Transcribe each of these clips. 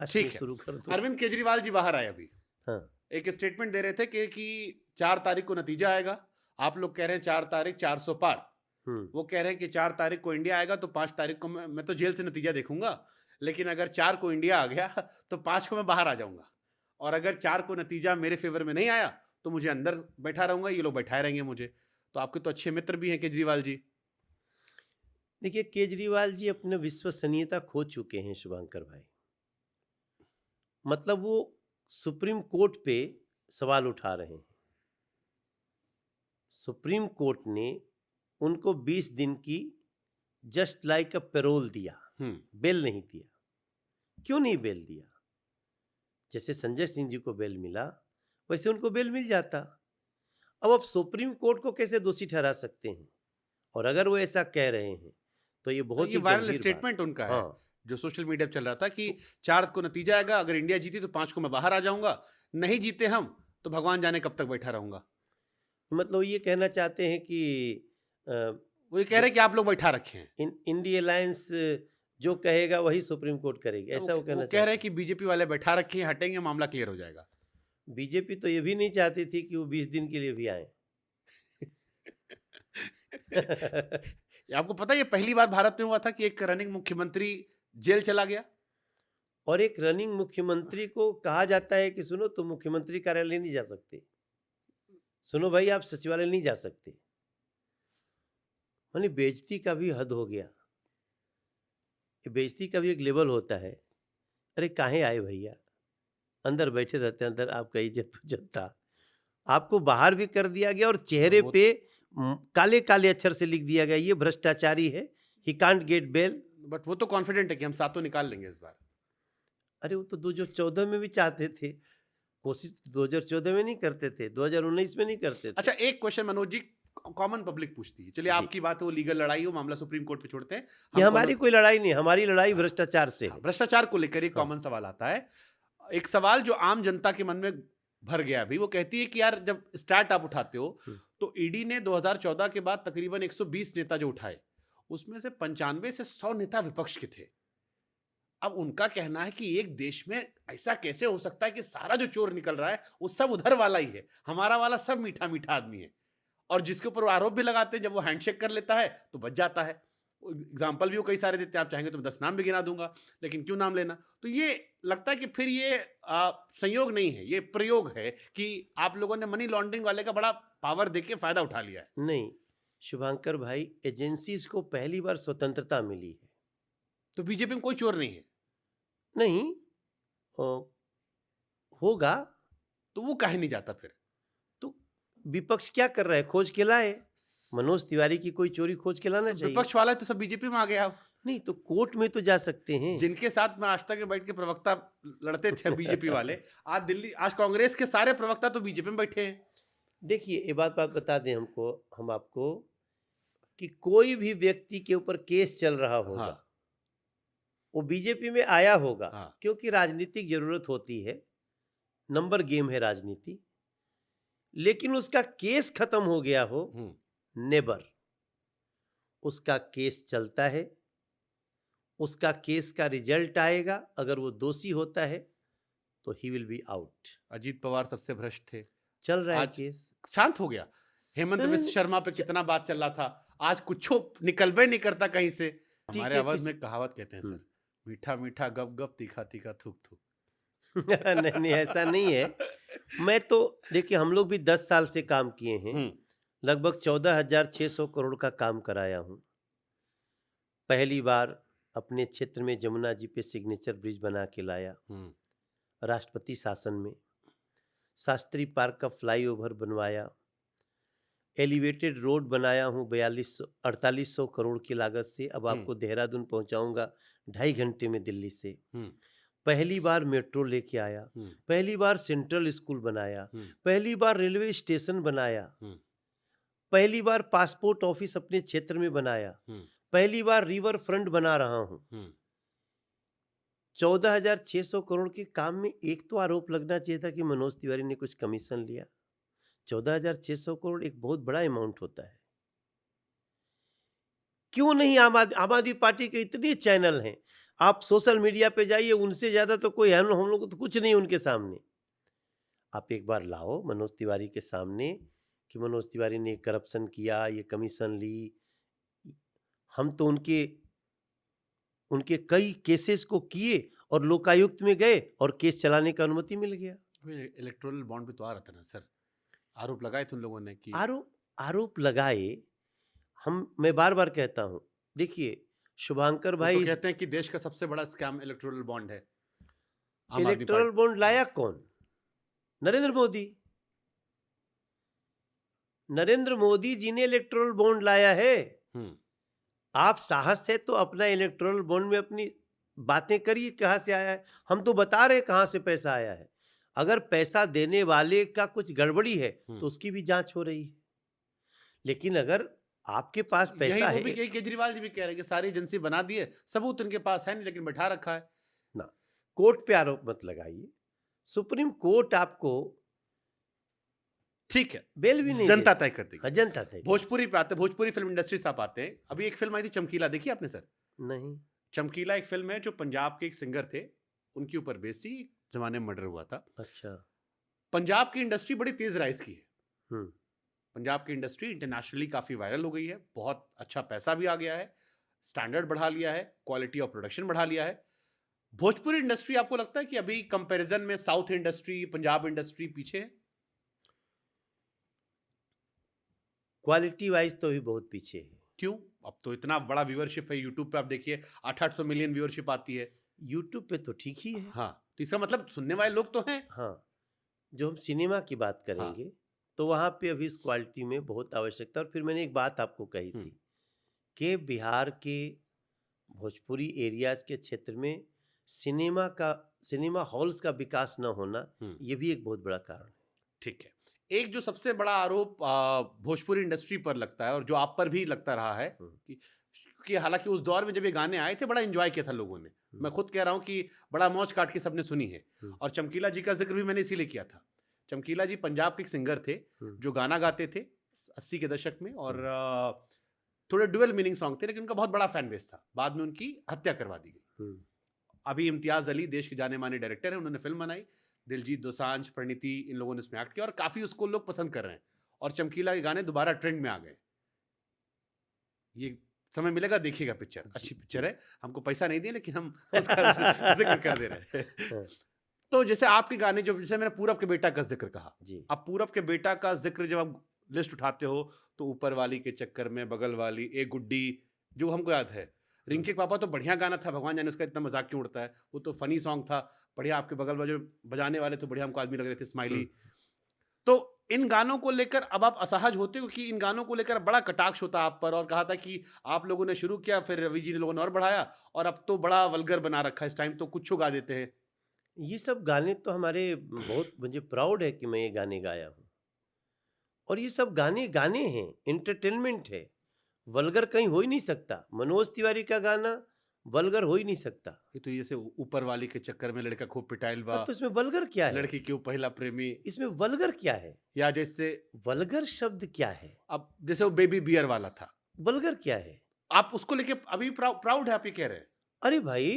आज ठीक मैं है। शुरू कर दूं। अरविंद केजरीवाल जी बाहर आए अभी, हाँ। एक स्टेटमेंट दे रहे थे कि 4 तारीख को नतीजा आएगा। आप लोग कह रहे हैं 4 तारीख 400 पार। हम्म। वो कह रहे हैं कि 4 तारीख को इंडिया आएगा तो 5 तारीख को मैं तो जेल से नतीजा देखूंगा, लेकिन अगर 4 को इंडिया आ गया तो 5 को मैं बाहर आ जाऊंगा, और अगर 4 को नतीजा मेरे फेवर में नहीं आया तो मुझे अंदर बैठा रहूंगा, ये लोग बैठाए रहेंगे मुझे। तो आपके तो अच्छे मित्र भी हैं केजरीवाल जी। देखिए, केजरीवाल जी अपने विश्वसनीयता खो चुके हैं शुभंकर भाई। मतलब वो सुप्रीम कोर्ट पे सवाल उठा रहे हैं। सुप्रीम कोर्ट ने उनको 20 दिन की जस्ट लाइक अ पैरोल दिया, बेल नहीं दिया। क्यों नहीं बेल दिया? जैसे संजय सिंह जी को बेल मिला वैसे उनको बेल मिल जाता। अब आप सुप्रीम कोर्ट को कैसे दोषी ठहरा सकते हैं? और अगर वो ऐसा कह रहे हैं तो ये बहुत ये ही वायरल गंभीर बात स्टेटमेंट है। उनका है, हाँ। जो सोशल मीडिया पे चल रहा था कि तो 4 को नतीजा आएगा, अगर इंडिया जीती तो 5 को मैं बाहर आ जाऊंगा, नहीं जीते हम तो भगवान जाने कब तक बैठा रहूंगा। मतलब ये कहना चाहते हैं कि अ, वो ये कह रहे जो हैं कि आप लोग बैठा रखे हैं। इंडी अलायंस जो कहेगा वही सुप्रीम कोर्ट करेगी, ऐसा वो वो कहना कह रहे हैं चाहते कि बीजेपी वाले बैठा रखे हैं, हटेंगे मामला क्लियर हो जाएगा। हैं। बीजेपी तो ये भी नहीं चाहती थी कि वो 20 दिन के लिए भी आए। ये आपको पता है ये पहली बार भारत में हुआ था कि एक रनिंग मुख्यमंत्री जेल चला गया। और एक रनिंग मुख्यमंत्री को कहा जाता है कि सुनो तुम मुख्यमंत्री कार्यालय नहीं जा सकते, सुनो भाई आप सचिवालय नहीं जा सकते। मानी बेइज्जती का भी हद हो गया। ये बेइज्जती का भी एक लेवल होता है। अरे काहे आए भैया, अंदर बैठे रहते हैं, अंदर आपका इज्जत उज्जत था, आपको बाहर भी कर दिया गया और चेहरे वो पे काले काले अक्षर से लिख दिया गया ये भ्रष्टाचारी है, he can't get bail. But वो तो कॉन्फिडेंट है कि हम सातों निकाल लेंगे इस बार। अरे वो तो 2014 में भी चाहते थे, कोशिश 2014 में नहीं करते थे, 2019 में नहीं करते थे। अच्छा, एक question Manoj ji, common public पूछती है, चलिए जी, आपकी बात है वो लीगल लड़ाई हो, मामला सुप्रीम कोर्ट पे छोड़ते हैं। ये हम हमारी कॉमन, कोई लड़ाई नहीं, हमारी लड़ाई भ्रष्टाचार से हाँ, है। भ्रष्टाचार को लेकर एक हाँ। कॉमन सवाल आता है। एक सवाल जो आम जनता के मन में भर गया अभी, वो कहती है कि यार जब स्टार्ट आप उठाते हो तो ईडी ने 2014 के बाद तकरीबन 120 नेता जो उठाए, उसमें से 95 से 100 नेता विपक्ष के थे। अब उनका कहना है कि एक देश में ऐसा कैसे हो सकता है कि सारा जो चोर निकल रहा है वो सब उधर वाला ही है, हमारा वाला सब मीठा मीठा आदमी है। और जिसके ऊपर वो आरोप भी लगाते हैं, जब वो हैंडशेक कर लेता है तो बच जाता है। एग्जाम्पल भी वो कई सारे देते हैं, आप चाहेंगे तो मैं 10 नाम भी गिना दूंगा, लेकिन क्यों नाम लेना। तो ये लगता है कि फिर ये संयोग नहीं है, ये प्रयोग है कि आप लोगों ने मनी लॉन्ड्रिंग वाले का बड़ा पावर देके फायदा उठा लिया है। नहीं शुभंकर भाई, एजेंसीज को पहली बार स्वतंत्रता मिली है। तो बीजेपी में कोई चोर नहीं है नहीं होगा तो वो काहे नहीं जाता फिर? तो विपक्ष क्या कर रहा है? खोज के लाए। मनोज तिवारी की कोई चोरी खोज के लाना तो चाहिए। विपक्ष वाला तो सब बीजेपी में आ गया। अब नहीं तो कोर्ट में तो जा सकते हैं। जिनके साथ में आज तक में बैठ के प्रवक्ता लड़ते थे बीजेपी वाले, आज दिल्ली, आज कांग्रेस के सारे प्रवक्ता तो बीजेपी में बैठे हैं। देखिए ये बात बता दें हमको, हम आपको, कि कोई भी व्यक्ति के ऊपर केस चल रहा होगा, हाँ, वो बीजेपी में आया होगा, हाँ। क्योंकि राजनीतिक जरूरत होती है, नंबर गेम है राजनीति। लेकिन उसका केस खत्म हो गया हो, नेबर। उसका केस चलता है, उसका केस का रिजल्ट आएगा, अगर वो दोषी होता है तो he will be out. Ajit Pawar सबसे भ्रष्ट थे, चल रहा है आज केस। शांत हो गया। हेमंत नहीं, बिश्व शर्मा पे कितना बात चल रहा था, आज कुछ निकलबे नहीं करता कहीं से। ठीक हमारे है, आवाज में कहावत कहते हैं सर, मीठा मीठा गप गप, तीखा तीखा थूक थूक। नहीं नहीं ऐसा नहीं है। मैं तो देखिए, हम लोग भी 10 साल से काम किए हैं, लगभग 14,600 करोड़ का काम कराया हूं। पहली बार अपने क्षेत्र में जमुना जी पे सिग्नेचर ब्रिज बना के लाया, राष्ट्रपति शासन में। शास्त्री पार्क का फ्लाईओवर बनवाया, एलिवेटेड रोड बनाया हूँ 4800 करोड़ की लागत से। अब आपको देहरादून पहुंचाऊंगा 2.5 घंटे में दिल्ली से। पहली बार मेट्रो लेके आया, पहली बार सेंट्रल स्कूल बनाया, पहली बार रेलवे स्टेशन बनाया, पहली बार पासपोर्ट ऑफिस अपने क्षेत्र में बनाया, पहली बार रिवर फ्रंट बना रहा हूं। 14,600 करोड़ के काम में एक तो आरोप लगना चाहिए था कि मनोज तिवारी ने कुछ कमीशन लिया। 14,600 करोड़ एक बहुत बड़ा अमाउंट होता है। क्यों नहीं आम आदमी पार्टी के इतने चैनल हैं, आप सोशल मीडिया पे जाइए, उनसे ज्यादा तो कोई है हम लोग को तो कुछ नहीं उनके सामने। आप एक बार लाओ मनोज तिवारी के सामने कि मनोज तिवारी ने करप्शन किया, ये कमीशन ली। हम तो उनके उनके कई केसेस को किए और लोकायुक्त में गए और केस चलाने का अनुमति मिल गया। इलेक्टोरल बॉन्ड पे तो आ रहा था ना सर, आरोप लगाए थे उन लोगों ने कि आरोप लगाए। मैं बार बार कहता हूं, देखिए शुभांकर वो भाई, तो कहते हैं कि देश का सबसे बड़ा स्कैम इलेक्टोरल बॉन्ड है। आम आदमी इलेक्टोरल पार्टी बॉन्ड लाया कौन? नरेंद्र मोदी। नरेंद्र मोदी जी ने इलेक्टोरल बॉन्ड लाया है। आप साहस है तो अपना इलेक्टोरल बॉन्ड में अपनी बातें करिए, कहां से आया है। हम तो बता रहे हैं कहां से पैसा आया है। अगर पैसा देने वाले का कुछ गड़बड़ी है तो उसकी भी जांच हो रही है। लेकिन अगर आपके पास पैसा वो भी है, केजरीवाल जी भी कह रहे हैं कि सारी एजेंसी बना दी है, सबूत उनके पास है नहीं, लेकिन बैठा रखा है ना, कोर्ट पे आरोप मत लगाइए। सुप्रीम कोर्ट आपको ठीक है बेल भी नहीं जनता देती। तय कर देगी। हाँ, जनता तय। भोजपुरी पे आते, भोजपुरी फिल्म इंडस्ट्री से आप आते हैं। अभी एक फिल्म आई थी चमकीला, देखी आपने सर? नहीं। चमकीला एक फिल्म है जो पंजाब के एक सिंगर थे, उनके ऊपर बेसी जमाने में मर्डर हुआ था। अच्छा। पंजाब की इंडस्ट्री बड़ी तेज राइज की है। हम्म। पंजाब की इंडस्ट्री इंटरनेशनली काफी वायरल हो गई है, बहुत अच्छा पैसा भी आ गया है, स्टैंडर्ड बढ़ा लिया है, क्वालिटी ऑफ प्रोडक्शन बढ़ा लिया है। भोजपुरी इंडस्ट्री आपको लगता है कि अभी कंपैरिजन में साउथ इंडस्ट्री, पंजाब इंडस्ट्री पीछे है? क्वालिटी वाइज तो भी बहुत पीछे है। क्यों? अब तो इतना बड़ा व्यूअरशिप है, यूट्यूब पे आप देखिए 800 मिलियन व्यूअरशिप आती है। यूट्यूब पे तो ठीक ही है। हाँ, तो इसका मतलब सुनने वाले लोग तो हैं। हाँ, जो हम सिनेमा की बात करेंगे तो वहाँ पे अभी इस क्वालिटी में बहुत आवश्यकता। और फिर मैंने एक बात आपको कही थी कि बिहार के भोजपुरी एरियाज के क्षेत्र में सिनेमा हॉल्स का विकास न होना, ये भी एक बहुत बड़ा कारण है। ठीक है, एक जो सबसे बड़ा आरोप भोजपुरी इंडस्ट्री पर लगता है और जो आप पर भी लगता रहा है कि हालांकि उस दौर में जब ये गाने आए थे बड़ा एंजॉय किया था लोगों ने, मैं खुद कह रहा हूं कि बड़ा मौज काट के सबने सुनी है। और चमकीला जी का जिक्र भी मैंने इसीलिए किया था। चमकीला जी पंजाब के एक सिंगर थे जो गाना गाते थे 80 के दशक में, और थोड़े डुअल मीनिंग सॉन्ग थे, लेकिन उनका बहुत बड़ा फैन बेस था। बाद में उनकी हत्या करवा दी गई। अभी इम्तियाज अली देश के जाने माने डायरेक्टर हैं, उन्होंने फिल्म बनाई, दिलजीत दोसांझ, परिणीति, इन लोगों ने इसमें एक्ट किया और काफी उसको लोग पसंद कर रहे हैं। और चमकीला के गाने दोबारा ट्रेंड में आ गए। ये समय मिलेगा, देखिएगा पिक्चर, अच्छी पिक्चर है। हमको पैसा नहीं दिए लेकिन हम उसका जिक्र कर दे रहे हैं। तो जैसे आपके गाने, जो जैसे मैंने पूरब के बेटा का जिक्र कहा, अब पूरब के बेटा का जिक्र जब आप लिस्ट उठाते हो तो ऊपर वाली के चक्कर में, बगल वाली, एक गुड्डी, जो हमको याद है। रिंकी के पापा तो बढ़िया गाना था, भगवान जाने उसका इतना मजाक क्यों उड़ता है, वो तो फनी सॉन्ग था बढ़िया। आपके बगल में जो बजाने वाले तो बढ़िया हमको आदमी लग रहे थे, स्माइली। तो इन गानों को लेकर अब आप असहज होते हो कि इन गानों को लेकर बड़ा कटाक्ष होता आप पर, और कहा था कि आप लोगों ने शुरू किया, फिर रवि जी ने लोगों ने और बढ़ाया, और अब तो बड़ा वल्गर बना रखा है, इस टाइम तो कुछ गा देते हैं। ये सब गाने तो हमारे बहुत, मुझे प्राउड है कि मैं ये गाने गाया हूँ। और ये सब गाने हैं, एंटरटेनमेंट है। वल्गर कहीं हो ही नहीं सकता। मनोज तिवारी का गाना वल्गर हो ही नहीं सकता। ये तो जैसे ऊपर वाली के चक्कर में लड़का खूब पिटाइल बा, तो इसमें वल्गर क्या है? लड़की क्यों पहला प्रेमी, इसमें वल्गर क्या है? या जैसे वल्गर शब्द क्या है? अब जैसे वो बेबी बियर वाला था, वल्गर क्या है? आप उसको लेके अभी प्राउड है, आप ये कह रहे हैं? अरे भाई,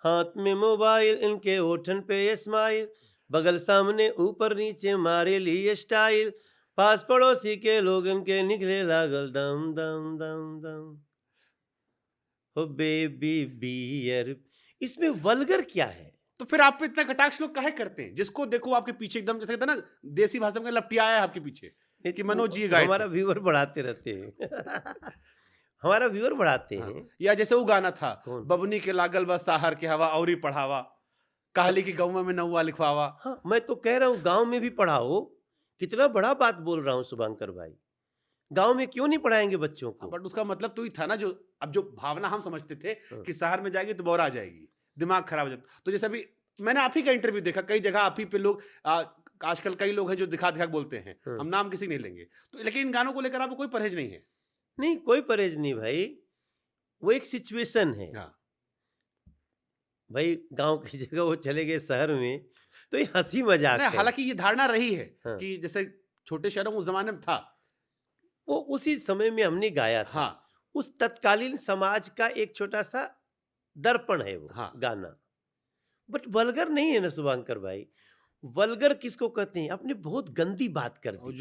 हाथ में मोबाइल, इनके होठन पे ये स्माइल, बगल सामने ऊपर नीचे मारे लिए स्टाइल, पास पड़ोसी के लोग इनके निकले लागल दम दम दम दम, ओ बेबी बियर। इसमें वल्गर क्या है? तो फिर आप पे इतना कटाक्ष लोग काहे करते हैं? जिसको देखो आपके पीछे एकदम, जैसे कहते हैं ना देसी भाषा में, लपटियाया है आपके पीछे कि मनोज जी गाए हमारा व्यूअर बढ़ाते रहते हैं। हमारा व्यूअर बढ़ाते हैं। या जैसे वो गाना था, बबनी के लागल बस साहर के हवा औरी पढ़ावा, कहली की गौवा में नौवा लिखवावा। हाँ, मैं तो कह रहा हूँ गांव में भी पढ़ाओ। कितना बड़ा बात बोल रहा हूँ शुभंकर भाई, गांव में क्यों नहीं पढ़ाएंगे बच्चों को? बट उसका मतलब तो ही था ना, जो अब जो भावना हम समझते थे कि शहर में जाएगी तो बौरा आ जाएगी, दिमाग खराब हो जाता। तो जैसे अभी मैंने आप ही का इंटरव्यू देखा, कई जगह आप ही पे लोग, आजकल कई लोग हैं जो दिखा दिखा बोलते हैं, हम नाम किसी नहीं लेंगे, तो लेकिन इन गानों को लेकर आपको कोई परहेज नहीं है? नहीं, कोई परहेज नहीं भाई, वो एक सिचुएशन है। भाई गांव की जगह वो चले गए शहर में, तो ये हंसी मजाक है। हालांकि ये धारणा रही है कि जैसे छोटे शहरों में उस जमाने में था, वो उसी समय में हमने गाया था। उस तत्कालीन समाज का एक छोटा सा दर्पण है वो हाँ। गाना, बट वल्गर नहीं है ना शुभांकर भाई। वल्गर किसको कहते हैं? आपने बहुत गंदी बात कर और दी।